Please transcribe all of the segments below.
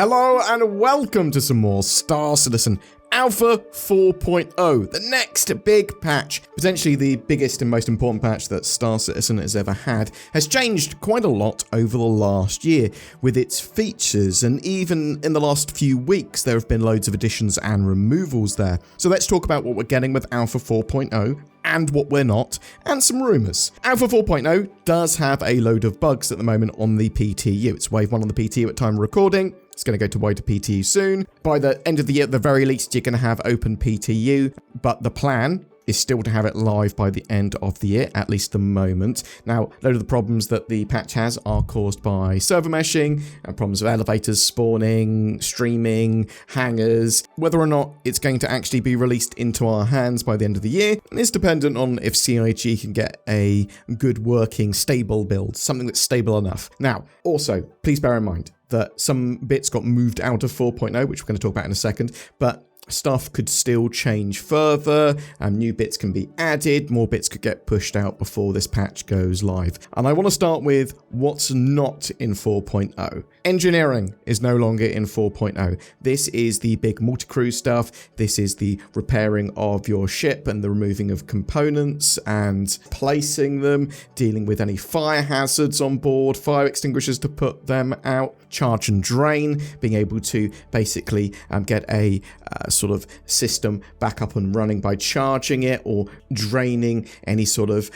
Hello and welcome to some more Star Citizen Alpha 4.0, the next big patch, potentially the biggest and most important patch that Star Citizen has ever had, has changed quite a lot over the last year with its features, and even in the last few weeks there have been loads of additions and removals there. So let's talk about what we're getting with Alpha 4.0 and what we're not, and some rumours. Alpha 4.0 does have a load of bugs at the moment on the PTU. It's Wave 1 on the PTU at time of recording. It's going to go to wider PTU soon. By the end of the year, at the very least, you're going to have open PTU, but the plan is still to have it live by the end of the year, at least the moment. Now, a load of the problems that the patch has are caused by server meshing, and problems of elevators spawning, streaming, hangars. Whether or not it's going to actually be released into our hands by the end of the year is dependent on if CIG can get a good working, stable build, something that's stable enough. Now, also, please bear in mind that some bits got moved out of 4.0, which we're going to talk about in a second, but stuff could still change further, new bits can be added, more bits could get pushed out before this patch goes live. And I want to start with what's not in 4.0. Engineering is no longer in 4.0. This is the big multi-crew stuff, this is the repairing of your ship and the removing of components and placing them, dealing with any fire hazards on board, fire extinguishers to put them out, charge and drain, being able to basically get a sort of system back up and running by charging it or draining any sort of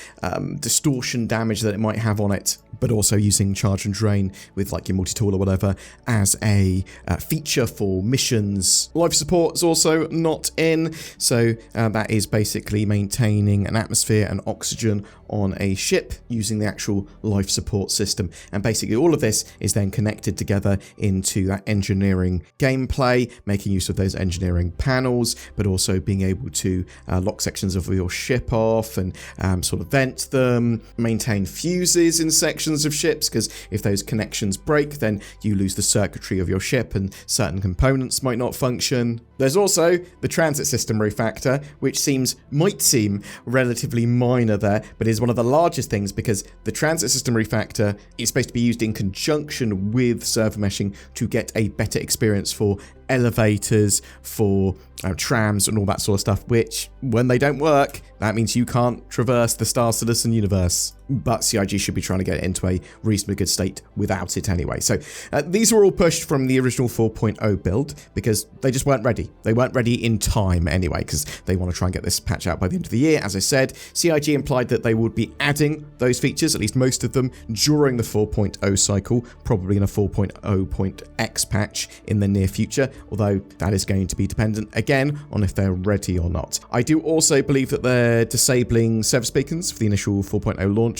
distortion damage that it might have on it, but also using charge and drain with like your multi-tool or whatever as a feature for missions. Life support is also not in, so that is basically maintaining an atmosphere and oxygen on a ship using the actual life support system. And basically all of this is then connected together into that engineering gameplay, making use of those engineering panels, but also being able to lock sections of your ship off and sort of vent them, maintain fuses in sections of ships, because if those connections break, then you lose the circuitry of your ship and certain components might not function. There's also the transit system refactor, which might seem relatively minor there, but is one of the largest things because the transit system refactor is supposed to be used in conjunction with server meshing to get a better experience for elevators, for trams and all that sort of stuff, which when they don't work, that means you can't traverse the Star Citizen universe. But CIG should be trying to get it into a reasonably good state without it anyway. So these were all pushed from the original 4.0 build because they just weren't ready. They weren't ready in time anyway, because they want to try and get this patch out by the end of the year. As I said, CIG implied that they would be adding those features, at least most of them, during the 4.0 cycle, probably in a 4.0.x patch in the near future, although that is going to be dependent again on if they're ready or not. I do also believe that they're disabling service beacons for the initial 4.0 launch,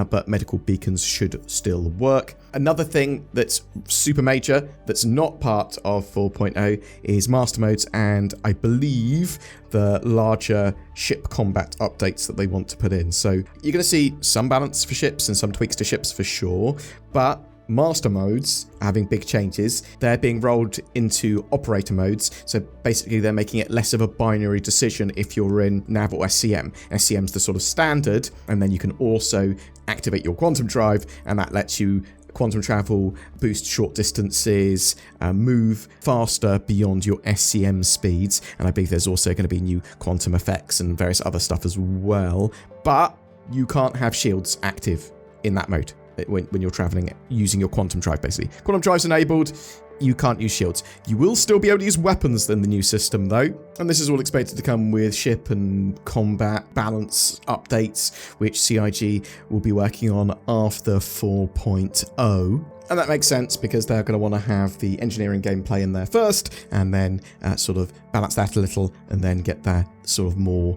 but medical beacons should still work. Another thing that's super major that's not part of 4.0 is master modes, and I believe the larger ship combat updates that they want to put in. So you're going to see some balance for ships and some tweaks to ships for sure, but master modes having big changes. They're being rolled into operator modes, so basically they're making it less of a binary decision if you're in nav or SCM. SCM's the sort of standard, and then you can also activate your quantum drive, and that lets you quantum travel, boost short distances, move faster beyond your SCM speeds, and I believe there's also going to be new quantum effects and various other stuff as well, but you can't have shields active in that mode when you're traveling using your quantum drive, basically. Quantum drive's enabled, you can't use shields. You will still be able to use weapons in the new system though, and this is all expected to come with ship and combat balance updates, which CIG will be working on after 4.0. And that makes sense because they're going to want to have the engineering gameplay in there first, and then sort of balance that a little, and then get that sort of more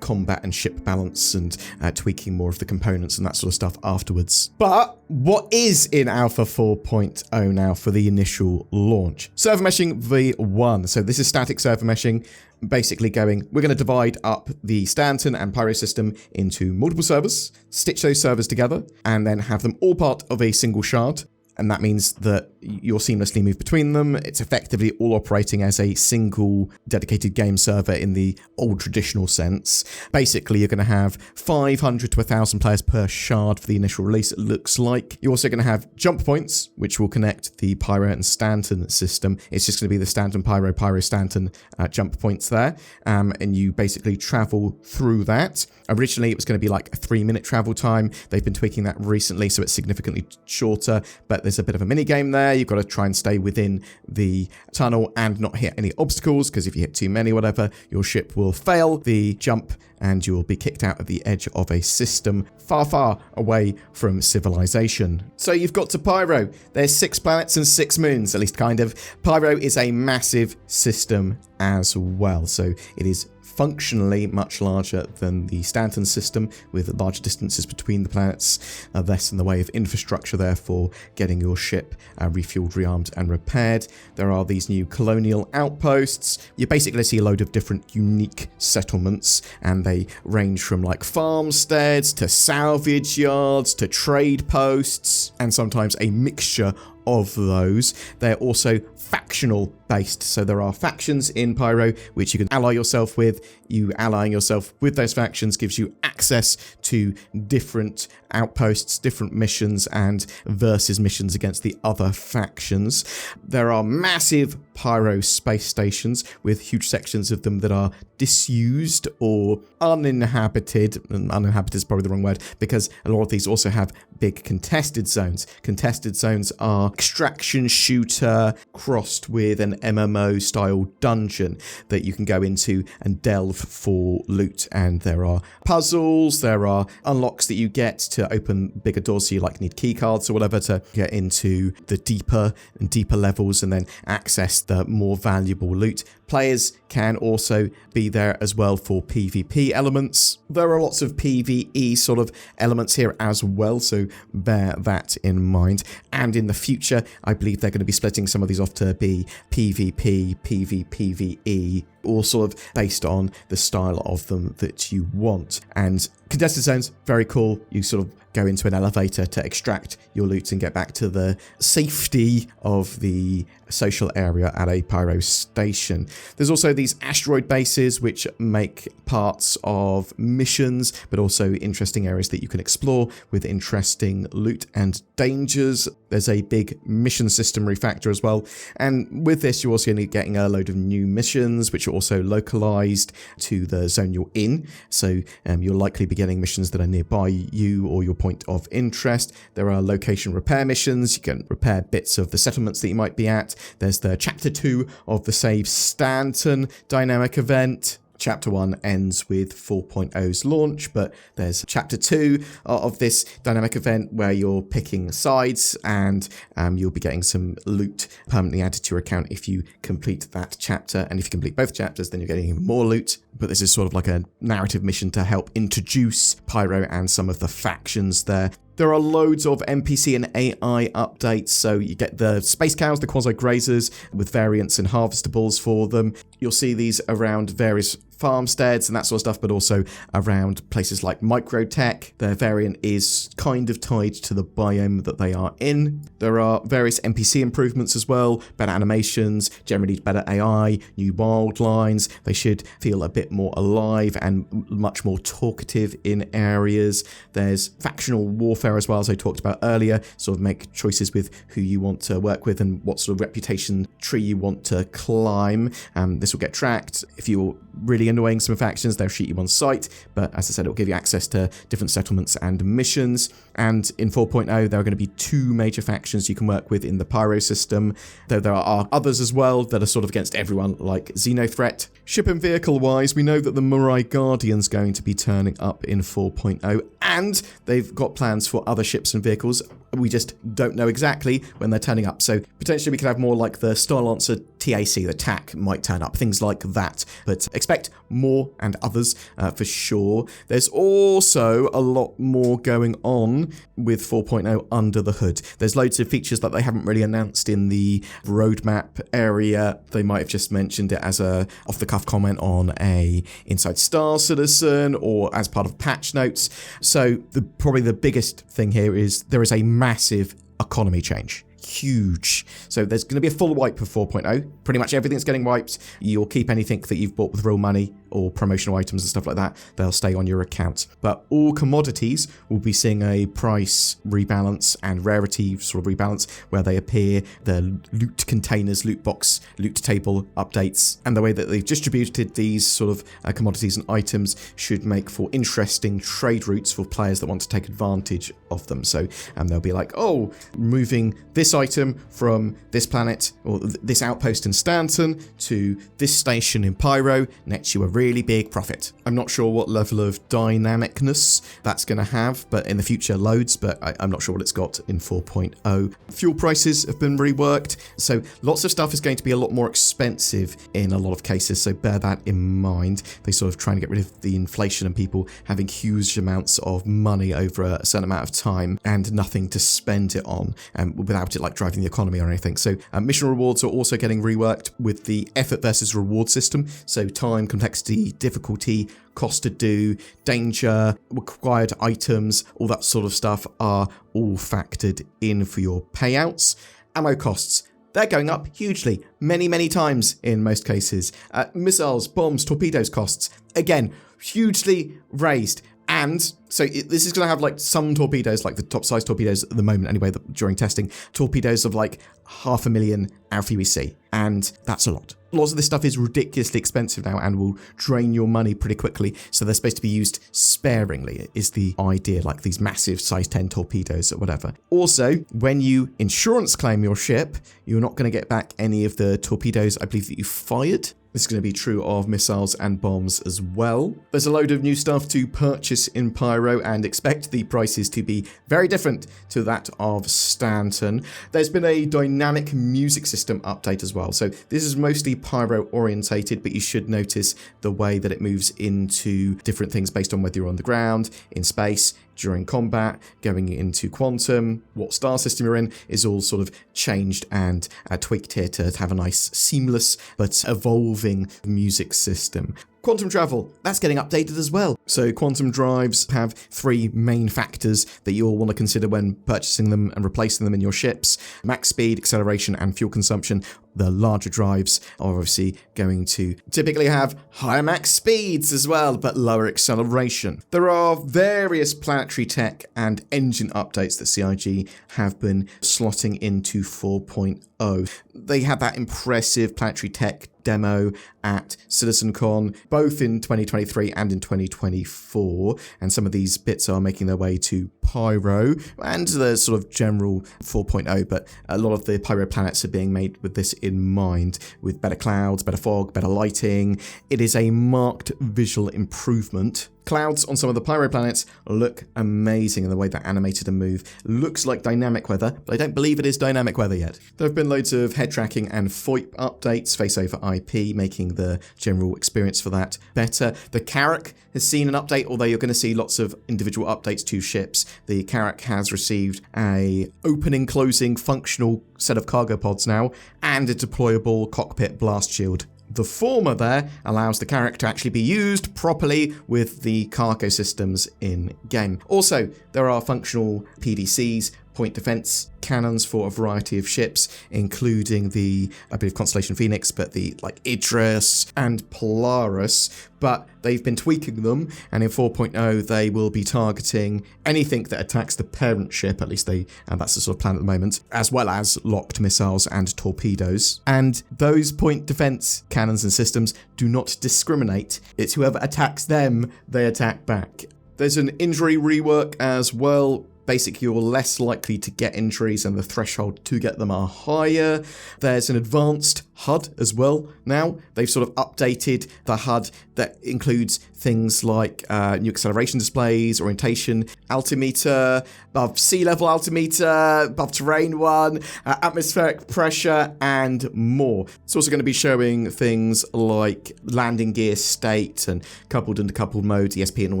combat and ship balance and tweaking more of the components and that sort of stuff afterwards. But what is in Alpha 4.0 now for the initial launch? Server meshing v1. So this is static server meshing, basically we're going to divide up the Stanton and Pyro system into multiple servers, stitch those servers together, and then have them all part of a single shard. And that means that you'll seamlessly move between them. It's effectively all operating as a single dedicated game server in the old traditional sense. Basically, you're going to have 500 to 1,000 players per shard for the initial release, it looks like. You're also going to have jump points, which will connect the Pyro and Stanton system. It's just going to be the Stanton Pyro, Pyro Stanton jump points there. And you basically travel through that. Originally, it was going to be like a 3-minute travel time. They've been tweaking that recently, so it's significantly shorter, but there's a bit of a mini game there. You've got to try and stay within the tunnel and not hit any obstacles, because if you hit too many, whatever, your ship will fail the jump and you will be kicked out at the edge of a system far, far away from civilization. So you've got to Pyro. There's 6 planets and 6 moons, at least kind of. Pyro is a massive system as well, so it is functionally much larger than the Stanton system, with larger distances between the planets, less in the way of infrastructure there for getting your ship refueled, rearmed and repaired. There are these new colonial outposts. You basically see a load of different unique settlements, and they range from like farmsteads to salvage yards to trade posts, and sometimes a mixture of those. They're also factional based, so there are factions in Pyro which you can ally yourself with. You allying yourself with those factions gives you access to different outposts, different missions, and versus missions against the other factions. There are massive Pyro space stations with huge sections of them that are disused or uninhabited, and uninhabited is probably the wrong word, because a lot of these also have big contested zones. Contested zones are extraction shooter crossed with an MMO style dungeon that you can go into and delve for loot, and there are puzzles, there are unlocks that you get to open bigger doors, so you like need key cards or whatever to get into the deeper and deeper levels and then access the more valuable loot. Players can also be there as well for PvP elements. There are lots of PvE sort of elements here as well, so bear that in mind. And in the future, I believe they're going to be splitting some of these off to be PvP, PvPvE, all sort of based on the style of them that you want. And contested zones, very cool. You sort of go into an elevator to extract your loot and get back to the safety of the social area at a Pyro station. There's also these asteroid bases which make parts of missions, but also interesting areas that you can explore with interesting loot and dangers. There's a big mission system refactor as well, and with this you're also going to be getting a load of new missions which are also localized to the zone you're in, so you'll likely be getting missions that are nearby you or your point of interest. There are location repair missions. You can repair bits of the settlements that you might be at. There's the Chapter 2 of the Save Stanton dynamic event. Chapter 1 ends with 4.0's launch, but there's Chapter 2 of this dynamic event where you're picking sides, and you'll be getting some loot permanently added to your account if you complete that chapter. And if you complete both chapters, then you're getting even more loot. But this is sort of like a narrative mission to help introduce Pyro and some of the factions there. There are loads of NPC and AI updates, so you get the space cows, the quasi-grazers, with variants and harvestables for them. You'll see these around various farmsteads and that sort of stuff, but also around places like Microtech. Their variant is kind of tied to the biome that they are in. There are various NPC improvements as well, better animations, generally better AI, new wild lines. They should feel a bit more alive and much more talkative in areas. There's factional warfare as well, as I talked about earlier, sort of make choices with who you want to work with and what sort of reputation tree you want to climb. This will get tracked. If you're really annoying some factions, they'll shoot you on sight, but as I said, it'll give you access to different settlements and missions. And in 4.0, there are going to be 2 major factions you can work with in the Pyro system, though there are others as well that are sort of against everyone, like Xenothreat. Ship and vehicle wise, we know that the Mirai Guardian's going to be turning up in 4.0, and they've got plans for other ships and vehicles. We just don't know exactly when they're turning up, so potentially we could have more like the Starlancer TAC, the TAC might turn up, things like that, but expect more and others for sure. There's also a lot more going on with 4.0 under the hood. There's loads of features that they haven't really announced in the roadmap area. They might have just mentioned it as a off-the-cuff comment on a Inside Star Citizen or as part of patch notes. So probably the biggest thing here is there is a massive economy change. huge. So there's going to be a full wipe of 4.0. Pretty much everything's getting wiped. You'll keep anything that you've bought with real money or promotional items and stuff like that. They'll stay on your account. But all commodities will be seeing a price rebalance and rarity sort of rebalance where they appear, the loot containers, loot box, loot table updates, and the way that they've distributed these sort of commodities and items should make for interesting trade routes for players that want to take advantage of them. So they'll be like, oh, moving this item from this planet or this outpost in Stanton to this station in Pyro nets you a really big profit. I'm not sure what level of dynamicness that's going to have, but in the future loads, but I'm not sure what it's got in 4.0. Fuel prices have been reworked, so lots of stuff is going to be a lot more expensive in a lot of cases, so bear that in mind. They sort of trying to get rid of the inflation and people having huge amounts of money over a certain amount of time and nothing to spend it on without it like driving the economy or anything. So mission rewards are also getting reworked with the effort versus reward system. So time, complexity, difficulty, cost to do, danger, required items, all that sort of stuff are all factored in for your payouts. Ammo costs, they're going up hugely, many times in most cases. Missiles, bombs, torpedoes costs, again, hugely raised. And so this is going to have like some torpedoes, like the top size torpedoes at the moment anyway, during testing, torpedoes of like 500,000 Alpha UEC. And that's a lot. Lots of this stuff is ridiculously expensive now and will drain your money pretty quickly. So they're supposed to be used sparingly is the idea, like these massive size 10 torpedoes or whatever. Also, when you insurance claim your ship, you're not going to get back any of the torpedoes, I believe, that you fired. This is going to be true of missiles and bombs as well. There's a load of new stuff to purchase in Pyro and expect the prices to be very different to that of Stanton. There's been a dynamic music system update as well. So this is mostly Pyro orientated, but you should notice the way that it moves into different things based on whether you're on the ground, in space, during combat, going into quantum, what star system you're in is all sort of changed and tweaked here to have a nice seamless but evolving music system. Quantum travel, that's getting updated as well. So quantum drives have three main factors that you'll want to consider when purchasing them and replacing them in your ships: max speed, acceleration, and fuel consumption. The larger drives are obviously going to typically have higher max speeds as well, but lower acceleration. There are various planetary tech and engine updates that CIG have been slotting into 4.0. They had that impressive planetary tech demo at CitizenCon, both in 2023 and in 2024, and some of these bits are making their way to Pyro and the sort of general 4.0, but a lot of the Pyro planets are being made with this in mind, with better clouds, better fog, better lighting. It is a marked visual improvement. Clouds on some of the Pyro planets look amazing in the way they're animated and move. Looks like dynamic weather, but I don't believe it is dynamic weather yet. There have been loads of head tracking and VoIP updates, face over IP, making the general experience for that better. The Carrack has seen an update, although you're going to see lots of individual updates to ships. The Carrack has received a opening, closing, functional set of cargo pods now, and a deployable cockpit blast shield. The former there allows the Carrack to actually be used properly with the cargo systems in-game. Also, there are functional PDCs, point defense cannons for a variety of ships, including the, I believe, Constellation Phoenix, but the like Idris and Polaris, but they've been tweaking them, and in 4.0 they will be targeting anything that attacks the parent ship, at least that's the sort of plan at the moment, as well as locked missiles and torpedoes. And those point defense cannons and systems do not discriminate. It's whoever attacks them, they attack back. There's an injury rework as well. Basically, you're less likely to get injuries and the threshold to get them are higher. There's an advanced HUD as well now. They've sort of updated the HUD that includes things like new acceleration displays, orientation, altimeter, above sea level altimeter, above terrain one, atmospheric pressure, and more. It's also going to be showing things like landing gear state and coupled and decoupled modes, ESP and all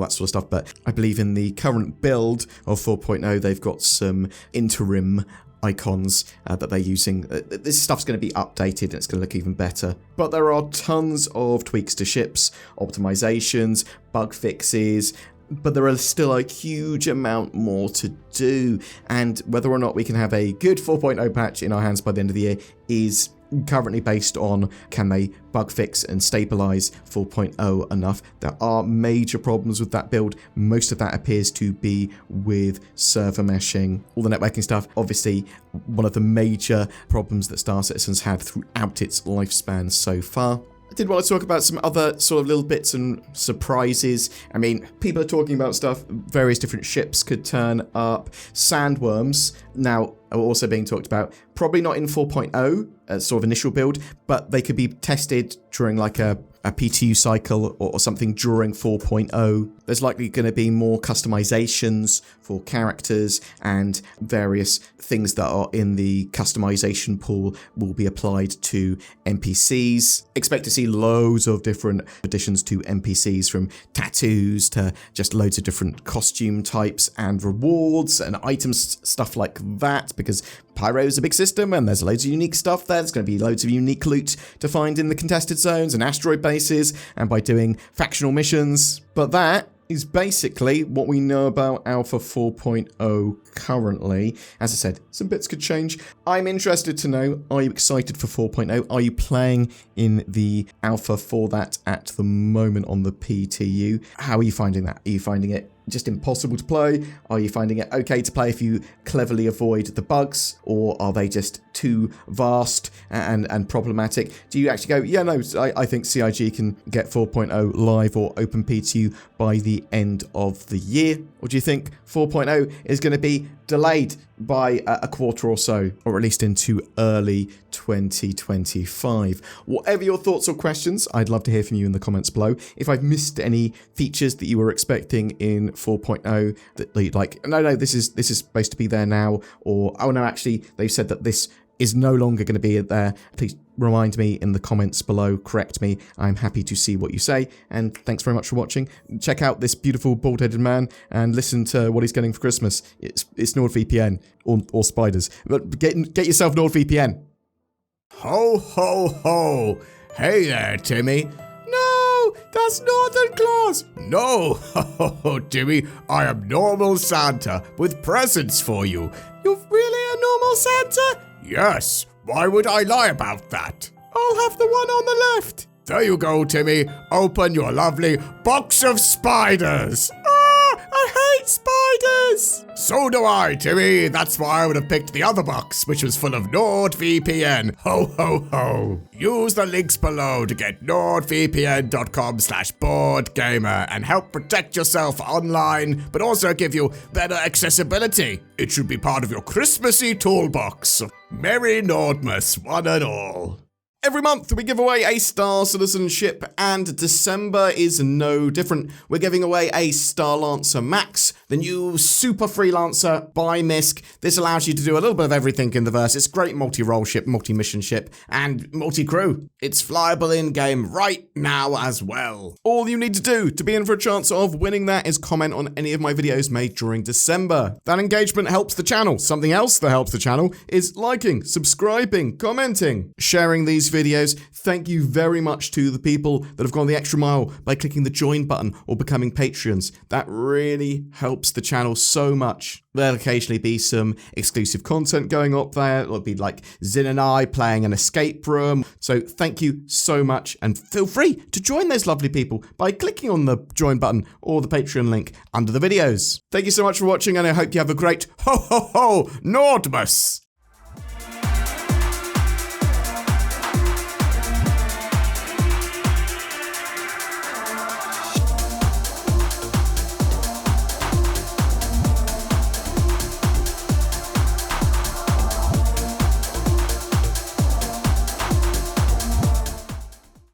that sort of stuff. But I believe in the current build of 4.0, they've got some interim icons that they're using. This stuff's going to be updated and it's going to look even better. But there are tons of tweaks to ships, optimizations, bug fixes, but there is still a huge amount more to do. And whether or not we can have a good 4.0 patch in our hands by the end of the year is currently based on can they bug fix and stabilize 4.0 enough. There are major problems with that build. Most of that appears to be with server meshing, all the networking stuff. Obviously, one of the major problems that Star Citizen's had throughout its lifespan so far. I did want to talk about some other sort of little bits and surprises. I mean, people are talking about stuff. Various different ships could turn up. Sandworms now are also being talked about. Probably not in 4.0 as sort of initial build, but they could be tested during like a PTU cycle or something during 4.0. There's likely going to be more customizations for characters, and various things that are in the customization pool will be applied to NPCs. Expect to see loads of different additions to NPCs, from tattoos to just loads of different costume types and rewards and items, stuff like that, because Pyro is a big system and there's loads of unique stuff there. There's going to be loads of unique loot to find in the contested zones and asteroid bases and by doing factional missions. But that is basically what we know about Alpha 4.0 currently. As I said, some bits could change. I'm interested to know, are you excited for 4.0? Are you playing in the alpha for that at the moment on the PTU? How are you finding that? Are you finding it just impossible to play? Are you finding it okay to play if you cleverly avoid the bugs, or are they just too vast and problematic? Do you actually go, yeah, no, I think CIG can get 4.0 live or open PTU by the end of the year? Or do you think 4.0 is going to be delayed by a quarter or so, or at least into early 2025? Whatever your thoughts or questions, I'd love to hear from you in the comments below. If I've missed any features that you were expecting in 4.0 that like, no, this is supposed to be there now, or oh no, actually they've said that this is no longer going to be there, please remind me in the comments below, correct me. I'm happy to see what you say, and thanks very much for watching. Check out this beautiful bald-headed man and listen to what he's getting for Christmas. It's NordVPN or spiders, but get yourself NordVPN. Ho, ho, ho. Hey there, Timmy. No, that's Northern Claus. No, ho, ho, ho, Timmy. I am normal Santa with presents for you. You're really a normal Santa? Yes. Why would I lie about that? I'll have the one on the left. There you go, Timmy. Open your lovely box of spiders. I hate spiders. So do I, Timmy. That's why I would have picked the other box, which was full of NordVPN. Ho, ho, ho. Use the links below to get nordvpn.com/BoredGamer and help protect yourself online, but also give you better accessibility. It should be part of your Christmassy toolbox. Merry Nordmas, one and all. Every month we give away a Star Citizen ship, and December is no different. We're giving away a Starlancer Max, the new super freelancer by MISC. This allows you to do a little bit of everything in the verse. It's a great multi-role ship, multi-mission ship, and multi-crew. It's flyable in-game right now as well. All you need to do to be in for a chance of winning that is comment on any of my videos made during December. That engagement helps the channel. Something else that helps the channel is liking, subscribing, commenting, sharing these videos. Thank you very much to the people that have gone the extra mile by clicking the join button or becoming Patreons. That really helps the channel so much. There'll occasionally be some exclusive content going up there. It'll be like Zin and I playing an escape room. So thank you so much, and feel free to join those lovely people by clicking on the join button or the Patreon link under the videos. Thank you so much for watching, and I hope you have a great ho ho ho Nordmas.